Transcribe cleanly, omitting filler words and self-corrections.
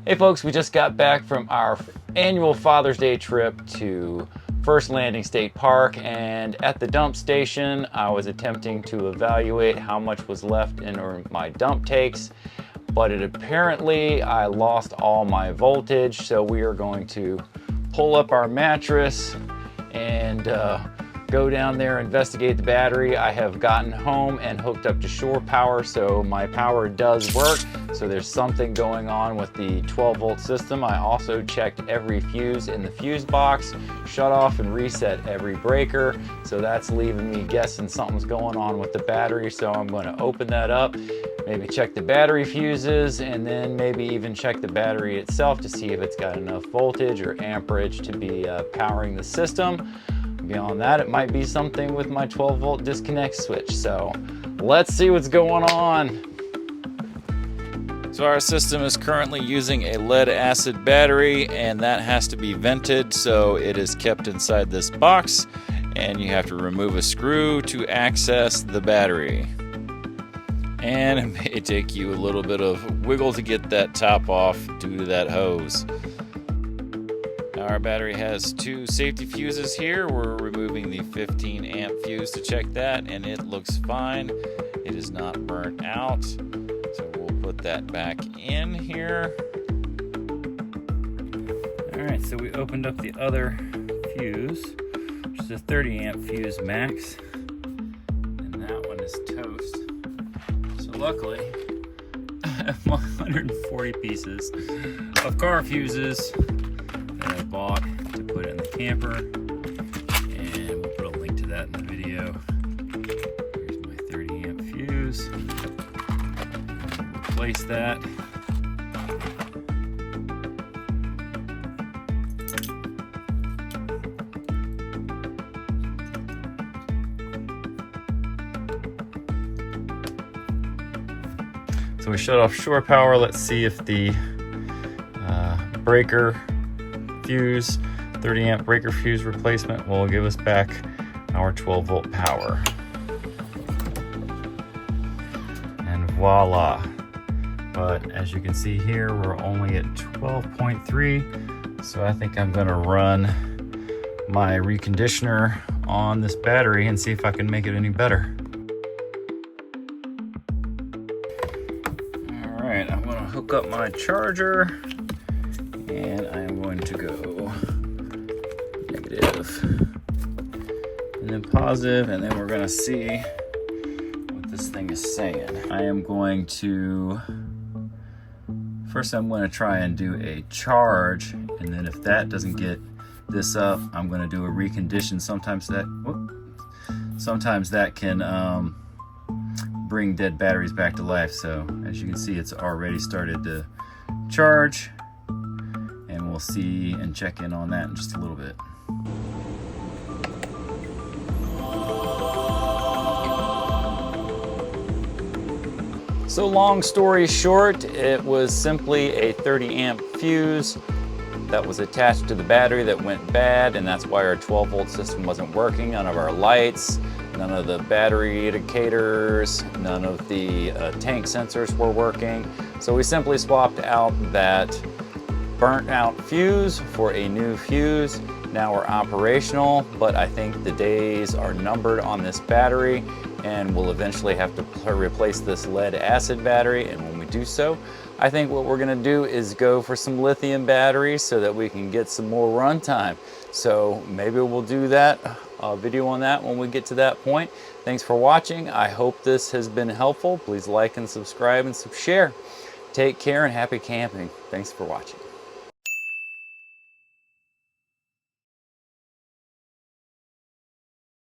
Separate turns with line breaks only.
Hey folks, we just got back from our annual Father's Day trip to First Landing State Park, and at the dump station I was attempting to evaluate how much was left in my dump takes, but apparently I lost all my voltage, so we are going to pull up our mattress and go down there, investigate the battery. I have gotten home and hooked up to shore power, so my power does work. So there's something going on with the 12-volt system. I also checked every fuse in the fuse box, shut off and reset every breaker. So that's leaving me guessing something's going on with the battery. So I'm going to open that up, maybe check the battery fuses, and then maybe even check the battery itself to see if it's got enough voltage or amperage to be powering the system. Beyond that, it might be something with my 12-volt disconnect switch. So let's see what's going on. So our system is currently using a lead acid battery, and that has to be vented, so it is kept inside this box, and you have to remove a screw to access the battery. And it may take you a little bit of wiggle to get that top off due to that hose. Our battery has two safety fuses here. We're removing the 15 amp fuse to check that, and it looks fine. It is not burnt out. So we'll put that back in here. All right, so we opened up the other fuse, which is a 30 amp fuse max, and that one is toast. So luckily, I have 140 pieces of car fuses that I bought to put in the camper, and we'll put a link to that in the video. Here's my 30 amp fuse. Replace that. So we shut off shore power. Let's see if the breaker fuse, 30 amp breaker fuse replacement, will give us back our 12-volt power. And voila. But as you can see here, we're only at 12.3, so I think I'm gonna run my reconditioner on this battery and see if I can make it any better. All right, I'm gonna hook up my charger, and I'm going to go negative and then positive, and then we're gonna see what this thing is saying. I am going to, first I'm going to try and do a charge, and then if that doesn't get this up, I'm going to do a recondition. Sometimes that can bring dead batteries back to life. So as you can see, it's already started to charge, and we'll see and check in on that in just a little bit. So long story short, it was simply a 30 amp fuse that was attached to the battery that went bad, and that's why our 12-volt system wasn't working. None of our lights, none of the battery indicators, none of the tank sensors were working. So we simply swapped out that burnt out fuse for a new fuse. Now we're operational, but I think the days are numbered on this battery, and we'll eventually have to replace this lead acid battery. And when we do so, I think what we're gonna do is go for some lithium batteries so that we can get some more run time. So maybe we'll do that, a video on that when we get to that point. Thanks for watching. I hope this has been helpful. Please like and subscribe and share. Take care and happy camping. Thanks for watching.